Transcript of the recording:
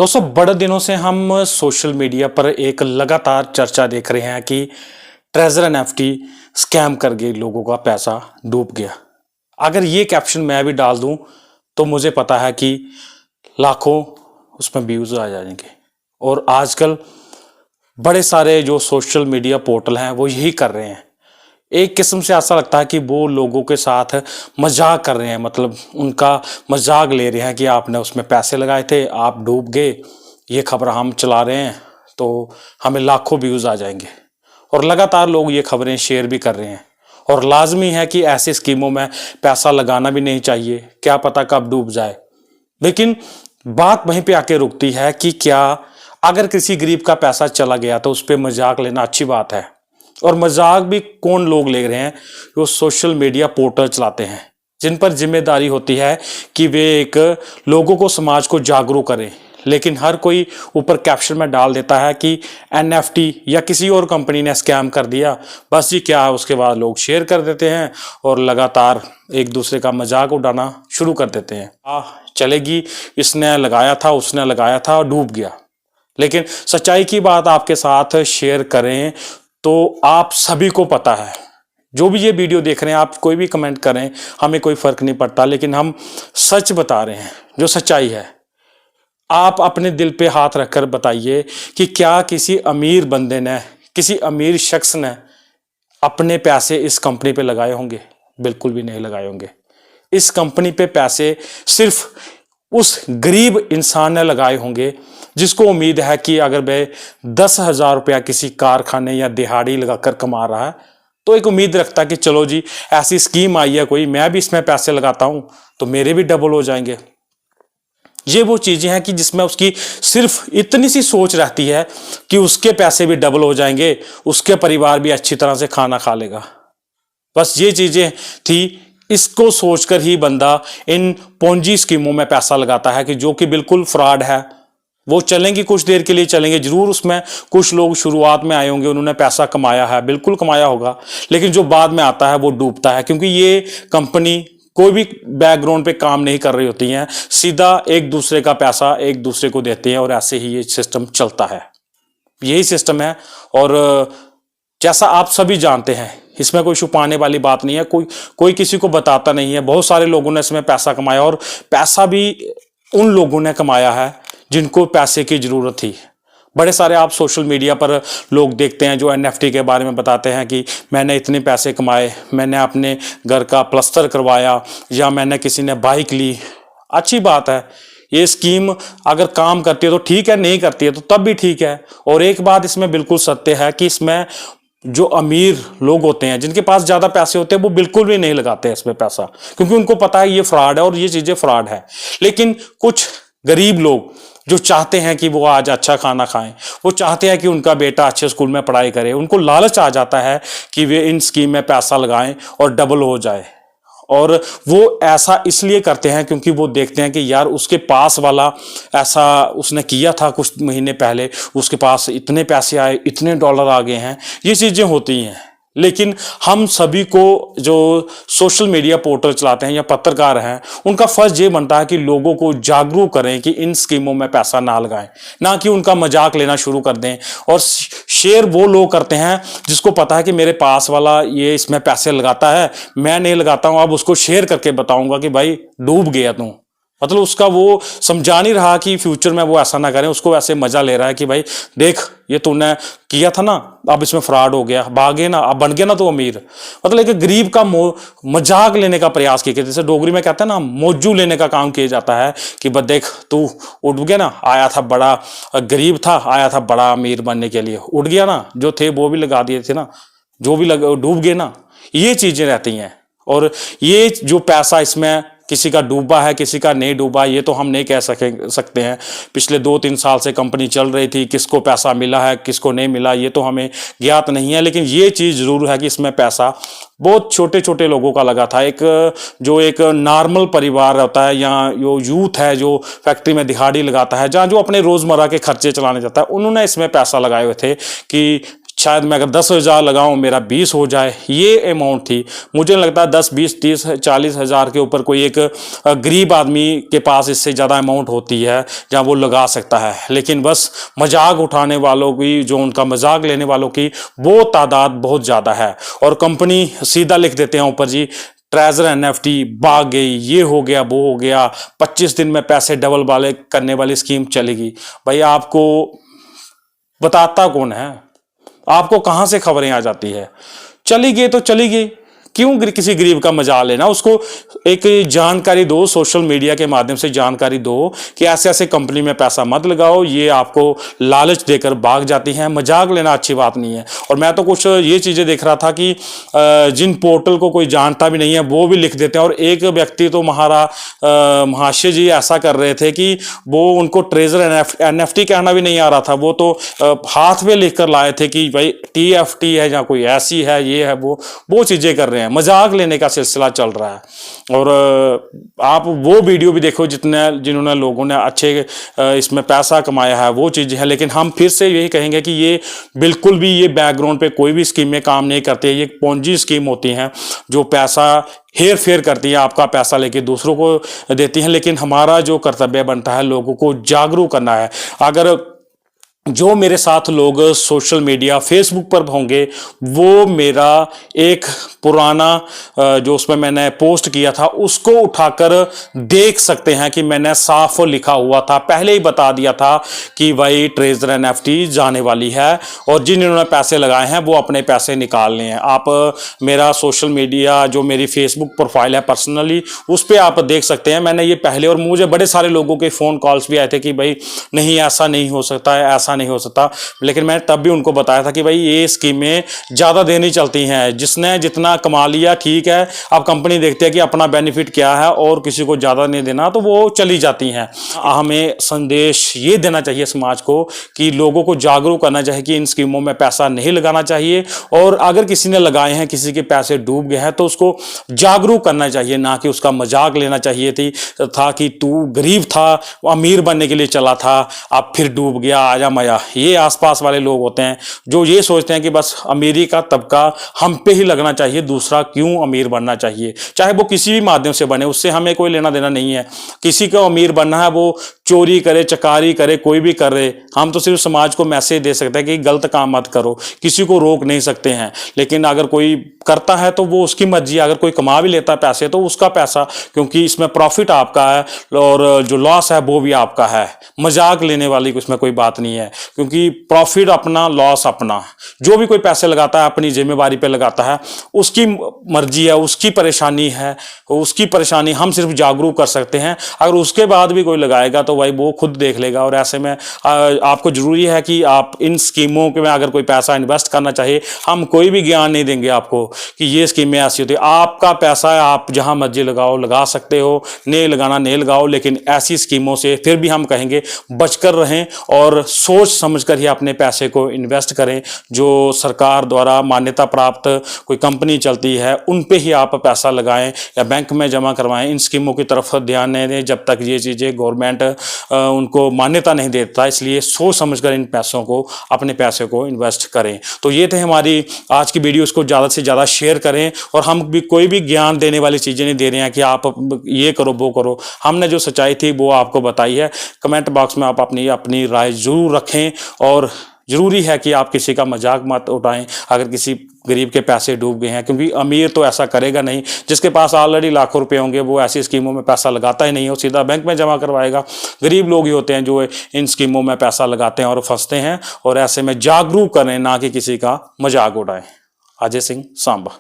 दोस्तों बड़े दिनों से हम सोशल मीडिया पर एक लगातार चर्चा देख रहे हैं कि ट्रेजर एनएफटी स्कैम कर गए, लोगों का पैसा डूब गया। अगर ये कैप्शन मैं भी डाल दूं तो मुझे पता है कि लाखों उसमें व्यूज आ जाएंगे। और आजकल बड़े सारे जो सोशल मीडिया पोर्टल हैं वो यही कर रहे हैं। एक किस्म से ऐसा लगता है कि वो लोगों के साथ मजाक कर रहे हैं, मतलब उनका मजाक ले रहे हैं कि आपने उसमें पैसे लगाए थे, आप डूब गए, ये खबर हम चला रहे हैं तो हमें लाखों व्यूज़ आ जाएंगे। और लगातार लोग ये खबरें शेयर भी कर रहे हैं। और लाजमी है कि ऐसी स्कीमों में पैसा लगाना भी नहीं चाहिए, क्या पता कब डूब जाए। लेकिन बात वहीं पे आके रुकती है कि क्या अगर किसी गरीब का पैसा चला गया तो उस पर मजाक लेना अच्छी बात है। और मजाक भी कौन लोग ले रहे हैं, वो सोशल मीडिया पोर्टल चलाते हैं जिन पर जिम्मेदारी होती है कि वे एक लोगों को, समाज को जागरूक करें। लेकिन हर कोई ऊपर कैप्शन में डाल देता है कि एनएफटी या किसी और कंपनी ने स्कैम कर दिया, बस जी क्या है। उसके बाद लोग शेयर कर देते हैं और लगातार एक दूसरे का मजाक उड़ाना शुरू कर देते हैं। चलेगी, इसने लगाया था, उसने लगाया था और डूब गया। लेकिन सच्चाई की बात आपके साथ शेयर करें तो आप सभी को पता है, जो भी ये वीडियो देख रहे हैं, आप कोई भी कमेंट करें, हमें कोई फर्क नहीं पड़ता, लेकिन हम सच बता रहे हैं, जो सच्चाई है। आप अपने दिल पे हाथ रखकर बताइए कि क्या किसी अमीर बंदे ने, किसी अमीर शख्स ने अपने पैसे इस कंपनी पे लगाए होंगे? बिल्कुल भी नहीं लगाए होंगे। इस कंपनी पे पैसे सिर्फ उस गरीब इंसान ने लगाए होंगे जिसको उम्मीद है कि अगर वह 10,000 रुपया किसी कारखाने या दिहाड़ी लगाकर कमा रहा है तो एक उम्मीद रखता है कि चलो जी ऐसी स्कीम आई है कोई, मैं भी इसमें पैसे लगाता हूं तो मेरे भी डबल हो जाएंगे। ये वो चीजें हैं कि जिसमें उसकी सिर्फ इतनी सी सोच रहती है कि उसके पैसे भी डबल हो जाएंगे, उसके परिवार भी अच्छी तरह से खाना खा लेगा। बस ये चीजें थी। इसको सोचकर ही बंदा इन पोंजी स्कीमों में पैसा लगाता है कि जो कि बिल्कुल फ्रॉड है। वो चलेंगी, कुछ देर के लिए चलेंगे जरूर, उसमें कुछ लोग शुरुआत में आए होंगे, उन्होंने पैसा कमाया है, बिल्कुल कमाया होगा, लेकिन जो बाद में आता है वो डूबता है। क्योंकि ये कंपनी कोई भी बैकग्राउंड पे काम नहीं कर रही होती हैं, सीधा एक दूसरे का पैसा एक दूसरे को देते हैं और ऐसे ही ये सिस्टम चलता है। यही सिस्टम है। और जैसा आप सभी जानते हैं, इसमें कोई छुपाने वाली बात नहीं है, कोई किसी को बताता नहीं है। बहुत सारे लोगों ने इसमें पैसा कमाया और पैसा भी उन लोगों ने कमाया है जिनको पैसे की जरूरत थी। बड़े सारे आप सोशल मीडिया पर लोग देखते हैं जो एनएफटी के बारे में बताते हैं कि मैंने इतने पैसे कमाए, मैंने अपने घर का प्लस्तर करवाया, या मैंने किसी ने बाइक ली। अच्छी बात है, ये स्कीम अगर काम करती है तो ठीक है, नहीं करती है तो तब भी ठीक है। और एक बात इसमें बिल्कुल सत्य है कि इसमें जो अमीर लोग होते हैं, जिनके पास ज्यादा पैसे होते हैं, वो बिल्कुल भी नहीं लगाते हैं इसमें पैसा, क्योंकि उनको पता है ये फ्रॉड है और ये चीजें फ्रॉड है। लेकिन कुछ गरीब लोग जो चाहते हैं कि वो आज अच्छा खाना खाएं, वो चाहते हैं कि उनका बेटा अच्छे स्कूल में पढ़ाई करे, उनको लालच आ जाता है कि वे इन स्कीम में पैसा लगाएं और डबल हो जाए। और वो ऐसा इसलिए करते हैं क्योंकि वो देखते हैं कि यार उसके पास वाला ऐसा उसने किया था कुछ महीने पहले, उसके पास इतने पैसे आए, इतने डॉलर आ गए हैं, ये चीजें होती हैं। लेकिन हम सभी को जो सोशल मीडिया पोर्टल चलाते हैं या पत्रकार हैं, उनका फर्ज ये बनता है कि लोगों को जागरूक करें कि इन स्कीमों में पैसा ना लगाएं, ना कि उनका मजाक लेना शुरू कर दें। और शेयर वो लोग करते हैं जिसको पता है कि मेरे पास वाला ये इसमें पैसे लगाता है, मैं नहीं लगाता हूं, अब उसको शेयर करके बताऊंगा कि भाई डूब गया तू। मतलब उसका वो समझा नहीं रहा कि फ्यूचर में वो ऐसा ना करें, उसको ऐसे मजा ले रहा है कि भाई देख ये तूने किया था ना, अब इसमें फ्रॉड हो गया, भागे ना, अब बन गया ना तो अमीर। मतलब एक गरीब का मजाक लेने का प्रयास किया, जैसे डोगरी में कहते हैं ना, मौजू लेने का काम किया जाता है कि बस देख तू उठ गया ना, आया था बड़ा गरीब था, आया था बड़ा अमीर बनने के लिए, उठ गया ना, जो थे वो भी लगा दिए थे ना, जो भी डूब गए ना। ये चीजें रहती हैं। और ये जो पैसा इसमें किसी का डूबा है, किसी का नहीं डूबा, ये तो हम नहीं कह सकते हैं। पिछले 2-3 साल से कंपनी चल रही थी, किसको पैसा मिला है किसको नहीं मिला ये तो हमें ज्ञात नहीं है। लेकिन ये चीज़ जरूर है कि इसमें पैसा बहुत छोटे छोटे लोगों का लगा था। एक नॉर्मल परिवार होता है, या जो यूथ है जो फैक्ट्री में दिहाड़ी लगाता है, जहाँ जो अपने रोज़मर्रा के खर्चे चलाने जाता है, उन्होंने इसमें पैसा लगाए हुए थे कि शायद मैं अगर 10,000 लगाऊं मेरा 20 हो जाए, ये अमाउंट थी। मुझे नहीं लगता 10, 20, 30, 40 हज़ार के ऊपर कोई एक गरीब आदमी के पास इससे ज़्यादा अमाउंट होती है जहां वो लगा सकता है। लेकिन बस मजाक उठाने वालों की, जो उनका मजाक लेने वालों की वो तादाद बहुत ज़्यादा है। और कंपनी सीधा लिख देते हैं ऊपर जी, ट्रेजर एनएफटी भाग गई, ये हो गया, वो हो गया, 25 दिन में पैसे डबल वाले करने वाली स्कीम चलेगी। भाई आपको बताता कौन है? आपको कहां से खबरें आ जाती है? चली गई तो चली गई, क्यों किसी गरीब का मजाल लेना? उसको एक जानकारी दो, सोशल मीडिया के माध्यम से जानकारी दो कि ऐसे ऐसे कंपनी में पैसा मत लगाओ, ये आपको लालच देकर भाग जाती हैं। मजाक लेना अच्छी बात नहीं है। और मैं तो कुछ ये चीज़ें देख रहा था कि जिन पोर्टल को कोई जानता भी नहीं है वो भी लिख देते हैं। और एक व्यक्ति तो महाशय जी ऐसा कर रहे थे कि वो उनको ट्रेजर एनएफटी कहना भी नहीं आ रहा था, वो तो हाथ में लिख कर लाए थे कि भाई टीएफटी है या कोई ऐसी है, ये है, वो चीज़ें कर रहे हैं। मजाक लेने का सिलसिला चल रहा है। और आप वो वीडियो भी देखो जिन्होंने लोगों ने अच्छे इसमें पैसा कमाया है, वो चीज़ है। लेकिन हम फिर से यही कहेंगे कि ये बिल्कुल भी ये बैकग्राउंड पे कोई भी स्कीमें काम नहीं करती। ये पोंजी स्कीम होती हैं जो पैसा हेर फेर करती है, आपका पैसा लेके दूसरों को देती हैं। लेकिन हमारा जो कर्तव्य बनता है लोगों को जागरूक करना है। अगर जो मेरे साथ लोग सोशल मीडिया फेसबुक पर होंगे, वो मेरा एक पुराना जो उसमें मैंने पोस्ट किया था उसको उठाकर देख सकते हैं कि मैंने साफ लिखा हुआ था, पहले ही बता दिया था कि भाई ट्रेजर एनएफटी जाने वाली है और जिन्होंने पैसे लगाए हैं वो अपने पैसे निकालने हैं। आप मेरा सोशल मीडिया जो मेरी फेसबुक प्रोफाइल है पर्सनली, उस पर आप देख सकते हैं। मैंने ये पहले, और मुझे बड़े सारे लोगों के फ़ोन कॉल्स भी आए थे कि भाई नहीं ऐसा नहीं हो सकता है, ऐसा नहीं हो सकता। लेकिन मैंने तब भी उनको बताया था कि भाई ये स्कीमें ज़्यादा देनी चलती हैं, जिसने जितना कमा लिया ठीक है, अब कंपनी देखती है कि अपना बेनिफिट क्या है और किसी को ज़्यादा नहीं देना, तो वो चली जाती हैं। हमें संदेश ये देना चाहिए समाज को कि लोगों को जागरूक करना चाहिए कि इन स्कीमों में पैसा नहीं लगाना चाहिए। और अगर किसी ने लगाए हैं, किसी के पैसे डूब गए हैं, तो उसको जागरूक करना चाहिए, ना कि उसका मजाक लेना चाहिए था कि तू गरीब था, अमीर बनने के लिए चला था, अब फिर डूब गया, आजा मया। ये आसपास वाले लोग होते हैं जो ये सोचते हैं कि बस अमीरी का तबका हम पे ही लगना चाहिए, दूसरा क्यों अमीर बनना चाहिए, चाहे वो किसी भी माध्यम से बने, उससे हमें कोई लेना देना नहीं है। किसी को अमीर बनना है, वो चोरी करे, चकारी करे, कोई भी करे, हम तो सिर्फ समाज को मैसेज दे सकते हैं कि गलत काम मत करो, किसी को रोक नहीं सकते हैं। लेकिन अगर कोई करता है तो वो उसकी मर्जी, अगर कोई कमा भी लेता है पैसे तो उसका पैसा, क्योंकि इसमें प्रॉफिट आपका है और जो लॉस है वो भी आपका है। मजाक लेने वाली इसमें कोई बात नहीं है, क्योंकि प्रॉफिट अपना, लॉस अपना। जो भी कोई पैसे लगाता है अपनी जिम्मेवारी पे लगाता है, उसकी मर्जी है, उसकी परेशानी है, उसकी परेशानी हम सिर्फ जागरूक कर सकते हैं। अगर उसके बाद भी कोई लगाएगा तो भाई वो खुद देख लेगा। और ऐसे में आपको जरूरी है कि आप इन स्कीमों में अगर कोई पैसा इन्वेस्ट करना चाहिए, हम कोई भी ज्ञान नहीं देंगे आपको कि ये स्कीमें ऐसी होती है। आपका पैसा है, आप जहां मर्जी लगाओ, लगा सकते हो, नहीं लगाना नहीं लगाओ। लेकिन ऐसी स्कीमों से फिर भी हम कहेंगे बचकर रहें और सोच समझकर ही अपने पैसे को इन्वेस्ट करें। जो सरकार द्वारा मान्यता प्राप्त कोई कंपनी चलती है उन पे ही आप पैसा लगाएं या बैंक में जमा करवाएं। इन स्कीमों की तरफ ध्यान नहीं दें जब तक ये चीज़ें गवर्नमेंट उनको मान्यता नहीं देता। इसलिए सोच समझकर इन पैसों को, अपने पैसे को इन्वेस्ट करें। तो ये थे हमारी आज की वीडियो, इसको ज़्यादा से ज़्यादा शेयर करें। और हम भी कोई भी ज्ञान देने वाली चीज़ें नहीं दे रहे हैं कि आप ये करो वो करो, हमने जो सच्चाई थी वो आपको बताई है। कमेंट बॉक्स में आप अपनी राय जरूर रखें और ज़रूरी है कि आप किसी का मजाक मत उठाएं अगर किसी गरीब के पैसे डूब गए हैं, क्योंकि अमीर तो ऐसा करेगा नहीं। जिसके पास ऑलरेडी लाखों रुपए होंगे वो ऐसी स्कीमों में पैसा लगाता ही नहीं हो, सीधा बैंक में जमा करवाएगा। गरीब लोग ही होते हैं जो इन स्कीमों में पैसा लगाते हैं और फंसते हैं। और ऐसे में जागरूक करें, ना कि किसी का मजाक उड़ाएं। अजय सिंह, सांबा।